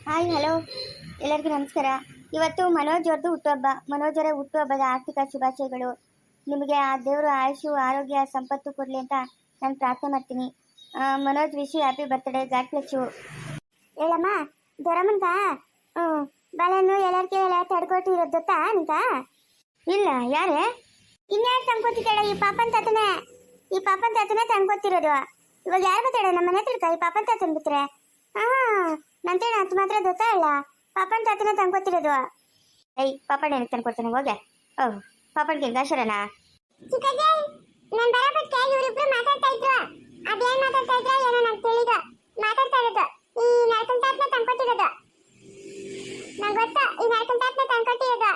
Hi hello ಎಲ್ಲರಿಗೂ ನಮಸ್ಕಾರ. ಇವತ್ತು ಮನೋಜ್ ಅವ್ರದ್ದು ಹುಟ್ಟುಹಬ್ಬ. ಮನೋಜರ ಹುಟ್ಟುಹಬ್ಬದ ಆರ್ಥಿಕ ಶುಭಾಶಯಗಳು. ನಿಮಗೆ ಆ ದೇವರು ಆಯುಷು ಆರೋಗ್ಯ ಸಂಪತ್ತು ಕೊಡಲಿ ಅಂತ ನಾನು ಪ್ರಾರ್ಥನೆ ಮಾಡ್ತೀನಿ. Manoj wish happy birthday. God bless you. ಹೇಳಮ್ಮ ದೊರಮ್ಮನ್ಕ ಬಾಳೆಹಣ್ಣು ಎಲ್ಲರಿಗೆ ಎಲ್ಲ ತಡ್ಕೊಟ್ಟಿರೋದು ಗೊತ್ತಾ ನಿಂಕ? ಇಲ್ಲ, ಯಾರೇ? ಇನ್ಯಾರು ತಂದ್ಕೊತಿದ್ದಾಳೆ? ಈ ಪಾಪನ್ ತಾತನೇ ತಂದ್ಕೊತಿರೋದು. ಇವಾಗ ಯಾರು ಬರ್ತಾಳೆ ನಮ್ಮ ಮನೆ ಹತ್ರ? ಈ ಪಾಪನ್ ತಾತನ್ ಬಿಟ್ರೆ ನಂತೇಳ ಅಂತ ಮಾತ್ರ ಗೊತ್ತಾ ಇಲ್ಲ. ಪಾಪನ್ ತಾತನೇ ತಂದ್ಕೊತಿರೋದು. ಏಯ್, ಪಾಪಣ್ಣ ಏನಕ್ಕೆ ತಂದ್ಕೊಡ್ತಾನೆ? ಹೋಗೆ. ಓಹ್, ಪಾಪಣ್ಗೆ ಗಾಶರನಾ? ನಾನು ಬರಬಟ್ಟೆ ಇವರಿಬ್ರು ಮಾತಾಡ್ತಾ ಇದ್ರು. ಅದೇನ್ ಮಾತಾಡ್ತಾ ಇದ್ರ ಏನೋ ನಂಗೆ ತಿಳಿದು ಮಾತಾಡ್ತಾ ಇರೋದು. ಈ ನರಕನ್ ತಾತನೇ ತಂದ್ಕೊತಿರೋದು. ನಂಗೆ ಗೊತ್ತಾ ಈ ನರಕನ್ ತಾತನೇ ತಂದ್ಕೊತಿರೋದು.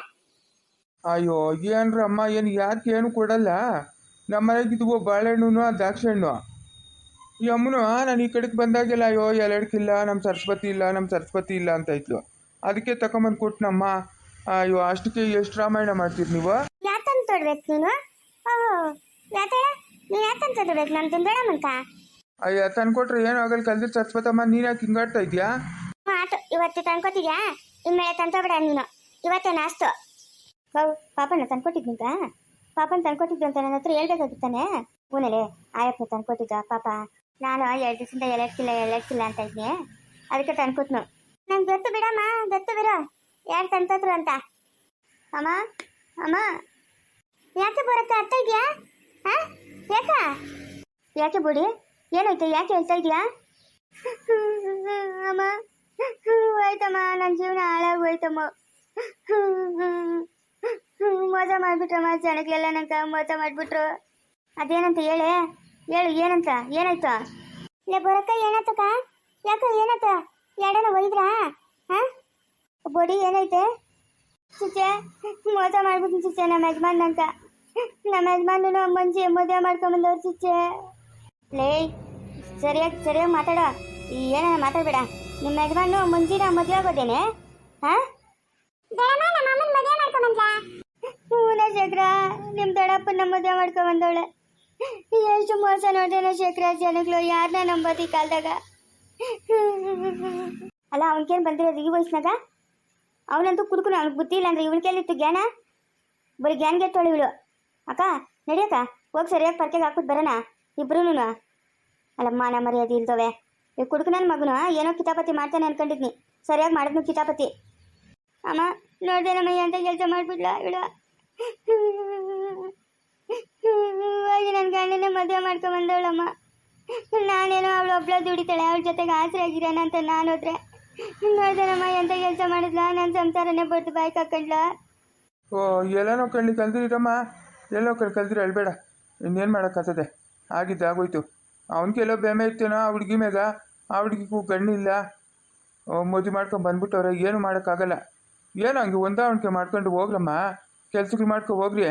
ಅಯ್ಯೋ ಏನ್ರಮ್ಮ, ಏನು ಯಾಕೆ ಏನು ಕೊಡಲ್ಲ? ನಮ್ಮನೆಗಿದ್ವು ಬಾಳೆಹಣ್ಣು ದ್ರಾಕ್ಷಿ ಹಣ್ಣು. ಈ ಅಮ್ಮನು ನಾನು ಈ ಕಡೆಗೆ ಬಂದಾಗೆಲ್ಲ ಅಯ್ಯೋ ಎಲ್ಲಡ್ಕಿಲ್ಲ, ನಮ್ಮ ಸರಸ್ವತಿ ಇಲ್ಲ ಅಂತ ಇದ್ಲು. ಅದಕ್ಕೆ ತಗೊಂಬಂದು ಕೊಟ್ಟನಮ್ಮ. ಅಯ್ಯೋ ಅಷ್ಟಕ್ಕೆ ಎಷ್ಟು ರಾಮಾಯಣ ಮಾಡ್ತೀರಿ ನೀವು? ಯಾತಂತ ತೊಡ್ಬೇಕು ನೀನು? ಓಹ್, ಯಾತಳ ನೀನು ಯಾತಂತ ತೊಡ್ಬೇಕು? ನಾನು ತುಂಬೇಡಮ್ಮಂತ. ಅಯ್ಯ ತಂದ್ಕೊಟ್ರೆ ಏನು ಆಗಲ್ಲ. ಕಲ್ದಿರ್ ಸರಸ್ವತಮ್ಮ, ನೀನು ಯಾಕೆ ಹಿಂಗಾಡ್ತಾ ಇದೆಯಾ? ಆಟು ಇವತ್ತು ತಂದ್ಕೊತಿದ್ಯಾ? ಇನ್ಮೇಲೆ ತಂದ್ಕೊಬೇಡ ನೀನು. ಇವತ್ತೇ ನಾಸ್ತು. ಪಾಪಣ್ಣ ತಂದ್ಕೊಟ್ಟಿದ್ನಿಂತ? ಪಾಪನ್ ತಂದ್ಕೊಟ್ಟಿದ್ದು ಅಂತ ನನ್ನ ಹತ್ರ ಹೇಳ್ಬೇಕಾಗಿತ್ತಾನೆ. ಪೂನೆಲೆ ಆಯಪ್ಪನ ತಂದ್ಕೊಟ್ಟಿದ್ದ ಪಾಪ. ನಾನು 2 ದಿವಸದಿಂದ ಎಲೆಕ್ಕಿಲ್ಲ ಅಂತ ಇದ್ನಿ. ಅದಕ್ಕೆ ತಂದ್ಕೊಟ್ನು. ನಂಗೆ ಗೊತ್ತು ಬಿಡಮ್ಮ, ಗೊತ್ತು ಬಿಡು ಯಾರು ತಂತದ್ರು ಅಂತ. ಅಮ್ಮ ಯಾಕೆ ಬರಕ್ಕ ಅರ್ಥ ಇದೆಯಾ? ಯಾಕೆ ಬುಡಿ ಏನಾಯ್ತು? ಯಾಕೆ ಹೇಳ್ತಾ ಇದೆಯಾ? ಅಮ್ಮ ಹೋಯ್ತಮ್ಮ, ನನ್ನ ಜೀವನ ಹಾಳಾಗಿ ಹೋಯ್ತಮ್ಮ. ಮೋಸ ಮಾಡಿಬಿಟ್ರಮ್ಮ, ಜನಕ್ಕೆಲ್ಲ ನಂಗೆ ಮೋಸ ಮಾಡಿಬಿಟ್ರು. ಅದೇನಂತ ಹೇಳು ಏನಂತ? ಏನಾಯ್ತು? ಲೇ ಬರಕ್ಕ ಏನಾಯ್ತಕ್ಕ? ಯಾಕ ಏನಾಯ್ತ? ಎರಡನ ಒಯ್ದ್ರಾ? ಬೊಡಿ ಏನೈತೆ? ಚಿಚ್ಚೆ ಮೋಸ ಮಾಡ್ಬಿಟ್ಟು ಚಿಚ್ಚೆ ನಮ್ಮ ಯಜಮಾನನು ಮಂಜಿ ಮದುವೆ ಮಾಡ್ಕೊಂಬಂದವ್ರು ಚಿಚ್ಚೆ. ಲೇ ಸರಿಯಾಗಿ ಮಾತಾಡೋ. ಏನ ಮಾತಾಡ್ಬೇಡ. ನಿಮ್ಮ ಯಜಮಾನು ಮಂಜಿನ ಮದುವೆ ಆಗೋದೇನೆ? ಹೂನ ಶೇಖರ, ನಿಮ್ಮ ದೊಡ್ಡಪ್ಪನ ಮದುವೆ ಮಾಡ್ಕೊಂಬಂದವಳೆ. ಎಷ್ಟು ಮೋಸ ನೋಡ್ದೇನ ಶೇಖರ, ಜನಗಳು ಯಾರನ್ನ ನಂಬತಿ ಕಾಲದಾಗ. ಅಲ್ಲ ಅವನ್ಕೇನು ಬಂದಿರೋದು ಈ ವಯಸ್ಸಿನಾಗ? ಅವನಂತೂ ಕುಡ್ಕುನು, ಅವ್ನಿಗೆ ಬುದ್ಧಿ ಇಲ್ಲ ಅಂದ್ರೆ ಇವಳಿಗೆಲ್ಲಿತ್ತು ಜ್ಞಾನ? ಬರೀ ಜ್ಞಾನ ಗೆಟ್ಟೋಳು ಇವಳು. ಅಕ್ಕ ನಡಿಯಕ್ಕ, ಹೋಗಿ ಸರಿಯಾಗಿ ಪರ್ಕೆಗೆ ಹಾಕ್ಬಿಟ್ಟು ಬರೋಣ ಇಬ್ರು. ಅಲ್ಲ ಮಾನ ಮರ್ಯಾದೆ ಇಲ್ದವೆ. ಈ ಕುಡ್ಕು ನನ್ನ ಮಗನು ಏನೋ ಕಿತಾಪತಿ ಮಾಡ್ತಾನೆ ಅನ್ಕೊಂಡಿದ್ನಿ. ಸರಿಯಾಗಿ ಮಾಡಿದ್ನು ಕಿತಾಪತಿ. ಅಮ್ಮ ನೋಡ್ದೆ ನಮ್ಮ ಅಂತ ಕೆಲಸ ಮಾಡಿಬಿಡ್ಲ ಇವಳು. ಹೋಗಿ ನನ್ನ ಗಂಡನೇ ಮದುವೆ ಮಾಡ್ಕೊಂಬಂದವಳಮ್ಮ. ನಾನೇನೋ ಅವಳು ಒಬ್ಳ ದುಡಿತಾಳೆ, ಅವಳ ಜೊತೆಗೆ ಆಸರೆ ಆಗಿರೋಣ ಅಂತ ನಾನು ಹೋದ್ರೆ ನೋಡ್ದೆ ನಮ್ಮ ಎಂತ ಕೆಲಸ ಮಾಡಿದ್ಲ. ನನ್ನ ಸಂಸಾರನೇ ಬಡ್ದು ಬಾಯ್ಕ್ ಹಾಕೊಂಡ್ಲ. ಓ ಎಲ್ಲನೋ ಕಲ್ದಿರಮ್ಮ, ಎಲ್ಲೋ ಕಲ್ದಿರ ಅಳ್ಬೇಡ. ಇನ್ನೇನು ಮಾಡೋಕ್ಕಾಗ್ತದೆ? ಆಗೋಯ್ತು. ಅವನಿಗೆಲ್ಲೋ ಬೆಮೆ ಇರ್ತೇನೋ ಆ ಹುಡುಗಿ ಮೇಗ. ಆ ಹುಡುಗಿಗೂ ಗಣ್ಣಿಲ್ಲ. ಮದುವೆ ಮಾಡ್ಕೊಂಡು ಬಂದ್ಬಿಟ್ಟವ್ರೆ, ಏನು ಮಾಡೋಕ್ಕಾಗಲ್ಲ. ಏನು ಹಂಗೆ ಹೊಂದಾಣಿಕೆ ಮಾಡ್ಕೊಂಡು ಹೋಗ್ರಮ್ಮ, ಕೆಲ್ಸಗಳು ಮಾಡ್ಕೊ ಹೋಗ್ರಿ.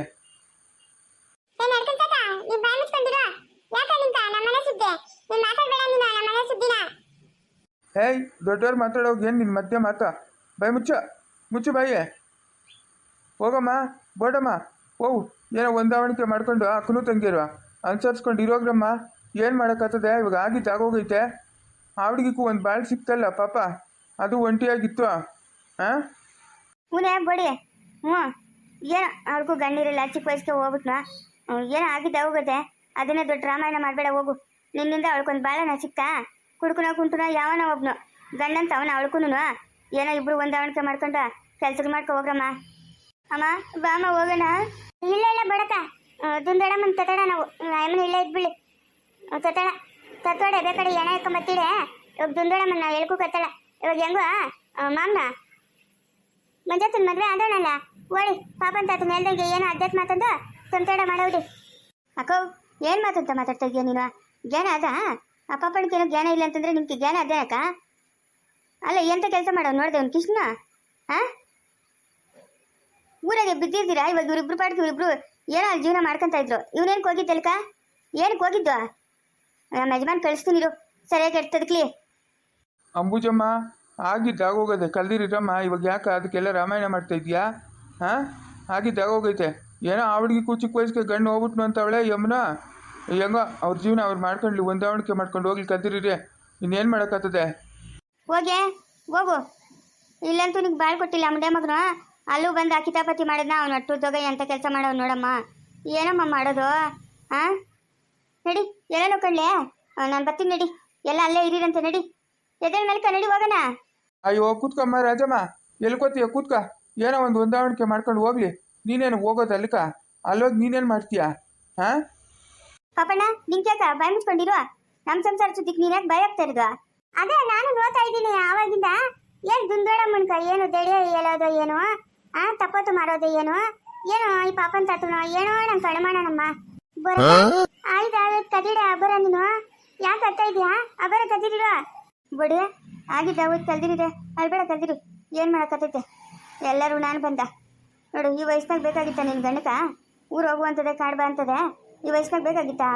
ಏಯ್ ದೊಡ್ಡವ್ರು ಮಾತಾಡೋಗಿ ಏನು ನಿನ್ನ ಮಧ್ಯ ಮಾತಾ? ಬಾಯಿ ಮುಚ್ಚು ಬಾಯಿ. ಹೋಗಮ್ಮ ಬೋಡಮ್ಮ, ಹೋಗು. ಏನೋ ಹೊಂದಾವಣಿಕೆ ಮಾಡ್ಕೊಂಡು ಅಕ್ಕನೂ ತಂಗಿರುವ ಅನುಸರಿಸ್ಕೊಂಡು ಇರೋಗ್ರಮ್ಮ. ಏನು ಮಾಡೋಕ್ಕಾಗ್ತದೆ? ಇವಾಗ ಆಗೋಗೈತೆ. ಆ ಹುಡುಗಿಗೂ ಒಂದು ಬಾಳ್ ಸಿಕ್ತಲ್ಲ ಪಾಪ, ಅದು ಒಂಟಿಯಾಗಿತ್ತು. ಹೂನೇ ಬಡಿ. ಏನೋ ಅವ್ರಿಗೂ ಗಣ್ಣಿರಲ್ಲ, ಚಿಕ್ಕ ವಯಸ್ಸಿಗೆ ಹೋಗ್ಬಿಟ್ನ. ಏನೋ ಹೋಗುತ್ತೆ. ಅದನ್ನೇ ದೊಡ್ಡ ರಾಮಾಯಣ ಮಾಡಬೇಡ, ಹೋಗು. ನಿನ್ನಿಂದ ಅವಳಿಗೊಂದು ಬಾಳನ ಸಿಕ್ತಾ? ಕುಂಟುನ ಯಾವನ ಒಬ್ನು ಗಂಡಂತ ಅವನ ಅವಳ್ಕೂನು. ಏನೋ ಇಬ್ರು ಹೊಂದಾವಣಿಕೆ ಮಾಡ್ಕೊಂಡು ಕೆಲ್ಸಕ್ಕೆ ಮಾಡ್ಕೊ ಹೋಗ್ರಮ್ಮ. ಅಮ್ಮ ಬಾಮ ಹೋಗೋಣ. ಇಲ್ಲ ಬಡಕ ದುಂದಡಮ್ಮನ ತತಡ. ನಾವು ಅಮ್ಮನ ಇಲ್ಲೇ ಇದ್ಬಿಳಿ ತತ್ತೋಡೆ ಬೇಕಾದ್ರೆ ಎಣ್ಣೆ ಹಾಕೊಂಬತ್ತೀಡೆ. ಇವಾಗ ದುಂದಡಮ್ಮನ ನಾವು ಹೇಳ್ಕೂ ಕತ್ತಳ. ಇವಾಗ ಹೆಂಗೋ ಮಾಮ್ನ ಮಂಜಾತನ ಮದುವೆ ಆದೋಣಲ್ಲ. ಓಡಿ ಪಾಪನ್ ತಾತನ ಹೇಳ್ದಂಗೆ ಏನೋ ಅಧ್ಯತ್ ಮಾತಂದು ತೊಂತೋಡ ಮಾಡೋಡಿ. ಅಕ್ಕೋ ಏನು ಮಾತಾಡ್ತಾ ಇದೀಯ ನೀನು? ಜ್ಞಾನ ಅದ? ಆ ಪಾಪನಿಗೇನೋ ಜ್ಞಾನ ಇಲ್ಲ ಅಂತಂದ್ರೆ ನಿಮ್ಗೆ ಜ್ಞಾನ ಅದೇ ಅಕ್ಕ? ಅಲ್ಲ ಎಂತ ಕೆಲಸ ಮಾಡೋ ನೋಡಿದೆ ಅವ್ನು ಕೃಷ್ಣ. ಊರಾಗೆ ಬಿದ್ದಿದ್ದೀರಾ ಇವಾಗ. ಇವ್ರಿಬ್ರು ಪಾಡ್ತು, ಇವ್ರಿಬ್ರು ಏನೋ ಅಲ್ಲಿ ಜೀವನ ಮಾಡ್ಕೊಂತ ಇದ್ರು. ಇವನೇನಕ್ಕೆ ಹೋಗಿದ್ದಲ್ಕ? ಏನಕ್ಕೆ ಹೋಗಿದ್ದು? ನಮ್ಮ ಯಜಮಾನ್ ಕಳಿಸ್ತೀನಿ ಇರು, ಸರಿಯಾಗಿ ಎಡ್ತದಕ್ಲಿ. ಅಂಬುಜಮ್ಮ ಆಗೋಗದೆ. ಕಲ್ದಿರಮ್ಮ, ಇವಾಗ ಯಾಕೆ ಅದಕ್ಕೆಲ್ಲ ರಾಮಾಯಣ ಮಾಡ್ತಾ ಇದೀಯಾ? ಆಗೋಗೈತೆ. ಏನೋ ಆ ಹುಡುಗಿ ಚಿಕ್ಕ ವಯಸ್ಸಿಗೆ ಗಂಡು ಹೋಗ್ಬಿಟ್ನು ಅಂತ ಅವಳೆ ಯಮುನ. ಹೆಂಗೋ ಅವ್ರ ಜೀವನ ಅವ್ರು ಮಾಡ್ಕೊಂಡ್ಲಿ, ಹೊಂದಾವಣಿಕೆ ಮಾಡ್ಕೊಂಡು ಹೋಗ್ಲಿ. ಕಲ್ದಿರಿ ಇನ್ನೇನು ಮಾಡೋಕ್ಕಾಗ್ತದೆ? ಹೋಗೆ ಹೋಗು. ಇಲ್ಲಂತೂ ನಿಂಗೆ ಬಾಳ್ ಕೊಟ್ಟಿಲ್ಲ ಮುಂಡೆ ಮಗನು. ಅಲ್ಲೂ ಬಂದು ಆ ಕಿತಾಪತಿ ಮಾಡಿದ್ನ ಅವ್ನು ಅಟ್ಟು ದೊಗೈ ಅಂತ ಕೆಲಸ ಮಾಡವ್ ನೋಡಮ್ಮ. ಏನಮ್ಮ ಮಾಡೋದು? ಆ ನಡಿ, ಎಲ್ಲ ನೋಡ್ಕೊಳ್ಳೆ. ನಾನು ಬರ್ತೀನಿ ನಡಿ. ಎಲ್ಲ ಅಲ್ಲೇ ಇರೀರಂತೆ ನಡಿ. ಎದ್ದೇಳ ಮೇಲೆ ನಡಿ ಹೋಗೋಣ. ಅಯ್ಯೋ ಕೂತ್ಕಮ್ಮ ರಾಜಮ್ಮ, ಎಲ್ಲಿ ಕೂತೀಯ? ಕೂತ್ಕ. ಏನೋ ಒಂದು ಹೊಂದಾಣಿಕೆ ಮಾಡ್ಕೊಂಡು ಹೋಗ್ಲಿ. ನೀನೇನು ಹೋಗೋದು ಅಲ್ಕ? ಅಲ್ಲೋಗಿ ನೀನೇನು ಮಾಡ್ತೀಯಾ? ಹಾ ಪಾಪಣ್ಣ, ನಿಂಗ್ಯಾಕ ಬಾಯಿ ಮುಚ್ಕೊಂಡಿರುವ? ನಮ್ಮ ಸಂಸಾರ ಸುದ್ದಿಗೆ ನೀನ್ಯಾಕೆ ಭಯ ಆಗ್ತಾ ಇರೋದು? ಅದೇ ನಾನು ನೋಡ್ತಾ ಇದ್ದೀನಿ ಆವಾಗಿಂದ. ಏನು ದುಂದೋಡ ಮುನ್ಕ, ಏನು ದೆಳೆ ಹೇಳೋದು ಏನು, ತಪ್ಪತ್ತು ಮಾಡೋದು ಏನು, ಏನೋ ಈ ಪಾಪನ್ ತಾತನೋ ಏನೋ ನಂಗೆ ಕಡಿಮಾಡಣಮ್ಮ. ಬರ ಆಯ್ತು ಕದಿಡ ಅಬ್ಬರ ನೀನು ಯಾಕೆ ಅರ್ಥ ಇದೆಯಾ? ಅಬ್ಬರ ಕದಿರಿರ ಬಡಿ ಆಗಿದ್ದ ಹೋಗಿ ಕಲ್ದಿರಿದೆ ಅಲ್ಬೇಡ ಕಲ್ದಿರಿ. ಏನು ಮಾಡಕತ್ತೈತೆ ಎಲ್ಲರೂ ನಾನು ಬಂದ ನೋಡು. ಈ ವಯಸ್ಸಿನಾಗ ಬೇಕಾಗಿತ್ತ ನಿನ್ನ ಗಂಡಕ? ಊರು ಹೋಗುವಂಥದ್ದೇ ಕಾಡ್ಬಾ ಅಂತದೆ. ಈ ವಯಸ್ಸಿನಾಗ ಬೇಕಾಗಿತ್ತಾ?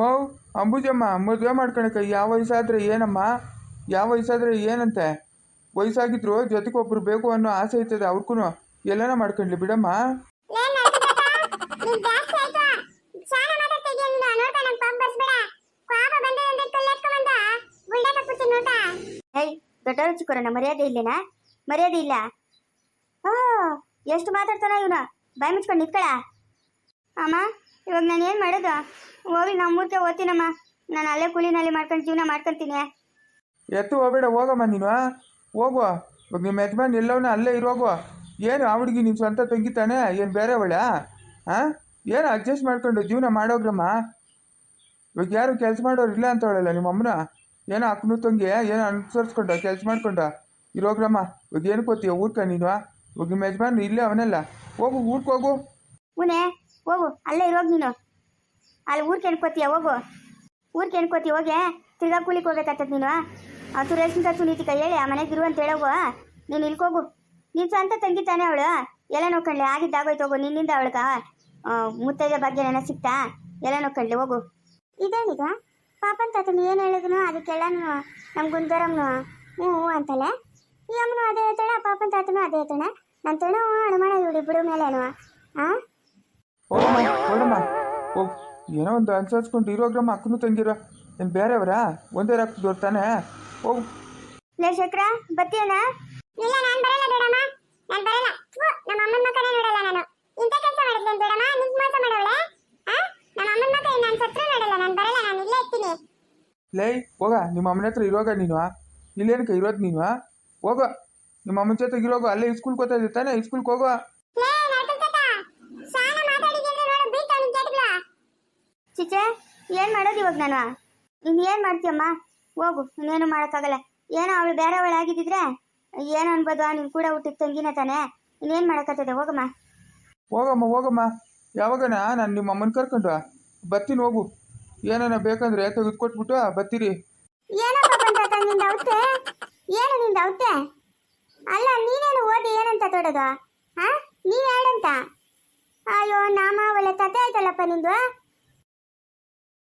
ಮೌ ಅಂಬುಜಮ್ಮ, ಮದುವೆ ಮಾಡ್ಕೊಳಕ ಯಾವ ವಯಸ್ಸಾದ್ರೆ ಏನಮ್ಮ? ಯಾವ ವಯಸ್ಸಾದ್ರೆ ಏನಂತೆ? ವಯಸ್ಸಾಗಿದ್ರು ಜೊತೆಗೆ ಒಬ್ರು ಬೇಕು ಅನ್ನೋ ಆಸೆ ಇರ್ತದೆ ಅವ್ರಿಗೂ. ಎಲ್ಲನ ಮಾಡ್ಕೊಂಡ್ಲಿ ಬಿಡಮ್ಮ. ಹೇಯ್, ದೊಡ್ಡವರು ಚಿಕ್ಕವರನ್ನ ಮರ್ಯಾದೆ ಇಲ್ಲೇನಾ? ಮರ್ಯಾದೆ ಇಲ್ಲ. ಓ, ಎಷ್ಟು ಮಾತಾಡ್ತಾನ ಇವನು. ಬಾಯಿ ಮುಚ್ಕೊಂಡು ನಿಂತ್ಕೊಳ. ಅಮ್ಮ, ಇವಾಗ ನಾನು ಏನು ಮಾಡೋದು? ಹೋಗ್ಲಿ, ನಮ್ಮೂರ್ಗೆ ಓದ್ತೀನಮ್ಮ. ನಾನು ಅಲ್ಲೇ ಕೂಲಿನಲ್ಲಿ ಮಾಡ್ಕೊಂಡು ಜೀವನ ಮಾಡ್ಕೊತೀನಿ. ಎತ್ತು ಹೋಗ್ಬೇಡ, ಹೋಗಮ್ಮ ನೀನು. ಹೋಗುವ. ಇವಾಗ ನಿಮ್ಮ ಯಜಮಾನ್ ಎಲ್ಲವನ್ನ ಅಲ್ಲೇ ಇರೋಗು. ಏನು ಆ ಹುಡುಗಿ ನೀನು ಸ್ವಂತ ತಂಗಿತಾನೆ? ಏನು ಬೇರೆ ಅವಳ? ಹಾಂ, ಏನು ಅಡ್ಜಸ್ಟ್ ಮಾಡ್ಕೊಂಡು ಜೀವನ ಮಾಡೋಗ್ರಮ್ಮ. ಇವಾಗ ಯಾರು ಕೆಲಸ ಮಾಡೋರು ಇಲ್ಲ ಅಂತ ಹೇಳಲ್ಲ ನಿಮ್ಮ ಅಮ್ಮನ. ಏನೋ ಅಕ್ಕನೂ ತಂಗಿ ಏನೋ ಅನುಸರಿಸ್ಕೊಂಡು ಕೆಲಸ ಮಾಡ್ಕೊಂಡು ಇರೋಗ್ರಮ್ಮ. ಇವಾಗ ಏನು ಕೂತೀಯ ಊರ್ಕ ನೀನು? ಇವಾಗ ನಿಮ್ಮ ಯಜಮಾನ್ ಇಲ್ಲೇ ಅವನೆಲ್ಲ. ಹೋಗು, ಊರ್ಗೆ ಹೋಗು. ಉನೇ ಹೋಗು, ಅಲ್ಲೇ ಇರೋಗಿ ನೀನು. ಅಲ್ಲಿ ಊರ್ಗೆ ಎಣ್ಕೋತೀಯ? ಹೋಗು, ಊರ್ಗೆ ಎಣ್ಕೋತೀಯ? ಹೋಗಿ ತಿರ್ಗಾ ಕೂಲಿಗೆ ಹೋಗ್ಬೇಕಾಗ್ತದೆ ನೀನು. ಸುರೇಶ್ನಿಂದ ಸುನೀತಿಕ ಹೇಳಿ ಆ ಮನೆಗೆ ಇರು ಅಂತ ಹೇಳೋಗು. ನೀನು ಇಲ್ಕೋಗು. ನೀನು ಸ್ವಂತ ತಂಗಿ ತಾನೆ ಅವಳು. ಎಲ್ಲ ನೋಡ್ಕೊಳ್ಳಿ. ಆಗಿದ್ದಾಗೋಯ್ತು ಹೋಗು. ನಿನ್ನಿಂದ ಅವಳಿಗ ಮುತ್ತೈದೆ ಬಗ್ಗೆ ನೆನ ಸಿಕ್ತಾ? ಎಲ್ಲ ನೋಡ್ಕೊಳ್ಳಿ ಹೋಗು. ಇದೇನೀಗ ಪಾಪನ್ ತಾತನು ಏನು ಹೇಳಿದ್ನು ಅದಕ್ಕೆಲ್ಲನು ನಮ್ಮ ಗುಂದರಮ್ನು ಹ್ಞೂ ಅಂತಲೆ. ಈ ಅಮ್ಮನು ಅದೇ ಹೇಳ್ತಾಳೆ, ಪಾಪನ್ ತಾತನು ಅದೇ ಹೇಳ್ತಾನೆ. ನನ್ನ ತೇಣು ಅನುಮಾನ ಇವ್ಡಿ ಬಿಡು ಮೇಲೇನು. ಹಾಂ, ಹೋಗಮ್ಮ, ಹೊರಡಮ್ಮ, ಹೋಗು. ಏನೋ ಒಂದು ಅನುಸರಿಸ್ಕೊಂಡು ಇರೋಗ್ರಮ್ಮ. ಅಕ್ಕನೂ ತಂಗಿರೋ ಏನು ಬೇರೆಯವರಾ? ಒಂದೇ ರಕ್ತದವ್ರು ತಾನೆ. ಹೋಗು. ಲೇ ಶೇಖರ, ಬತ್ತೀಯನ? ಇಲ್ಲ, ನಾನು ಬರಲ್ಲ ಬೇಡಮ್ಮ. ನಾನು ಬರಲ್ಲ. ನಮ್ಮ ಅಮ್ಮನ ಮಕ್ಕನೇ ನೋಡಲ್ಲ ನಾನು. ಇಂಥ ಕೆಲಸ ಮಾಡಿದ್ಲೇನು ಬೇಡಮ್ಮ? ನಿಂಗೆ ಮೋಸ ಮಾಡೋಳೆ? ನಮ್ಮ ಅಮ್ಮನ ಮಕ್ಕ ನಾನು ಸತ್ರ ನೋಡಲ್ಲ. ನಾನು ಬರಲ್ಲ, ನಾನು ಇಲ್ಲೇ ಇರ್ತೀನಿ. ಲೇ ಹೋಗ, ನಿಮ್ಮ ಅಮ್ಮನ ಹತ್ರ ಇರೋಗ ನೀನು. ಇಲ್ಲೇನಕ್ಕೆ ಇರೋದು ನೀನು? ಹೋಗ, ನಿಮ್ಮ ಅಮ್ಮನ ಜೊತೆಗೆ ಇರೋಗು. ಅಲ್ಲೇ ಸ್ಕೂಲ್ಗೆ ಹೋಗ್ತಾ ಇದ್ದೆ ತಾನೆ, ಸ್ಕೂಲ್ಗೆ ಹೋಗೋ. ಚಿಚೆ, ಏನು ಮಾಡೋದು ಇವಾಗ ನಾನು? ಇನ್ನು ಏನು ಮಾಡ್ತೀಯಮ್ಮ? ಹೋಗು, ಇನ್ನೇನು ಮಾಡೋಕ್ಕಾಗಲ್ಲ. ಏನೋ ಅವಳು ಬೇರೆ ಅವಳು ಆಗಿದ್ದಿದ್ರೆ ಏನು ಅನ್ಬೋದು? ನೀನು ಕೂಡ ಹುಟ್ಟಿದ ತಂಗಿನ ತಾನೆ. ಇನ್ನೇನು ಮಾಡೋಕ್ಕತ್ತದೆ? ಹೋಗಮ್ಮ. ಹೋಗಮ್ಮ, ಹೋಗಮ್ಮ. ಯಾವಾಗನ ನಾನು ನಿಮ್ಮ ಅಮ್ಮನ ಕರ್ಕೊಂಡು ಬರ್ತೀನಿ. ಹೋಗು. ಏನಾನ ಬೇಕಂದ್ರೆ ತೆಗೆದುಕೊಟ್ಬಿಟ್ಟು ಬರ್ತೀರಿ. ಏನಪ್ಪ ಬಂತ ನಿಂದ ಅವತ್ತೆ? ಏನು ನಿಂದ ಅವತ್ತೆ? ಅಲ್ಲ, ನೀನೇನು ಓದಿ ಏನಂತ ತೊಡೋದು? ನೀ ಹೇಳಂತ? ಅಯ್ಯೋ, ನಾಮ ಒಳ್ಳೆ ಕತೆ ಆಯ್ತಲ್ಲಪ್ಪ ನಿಂದು.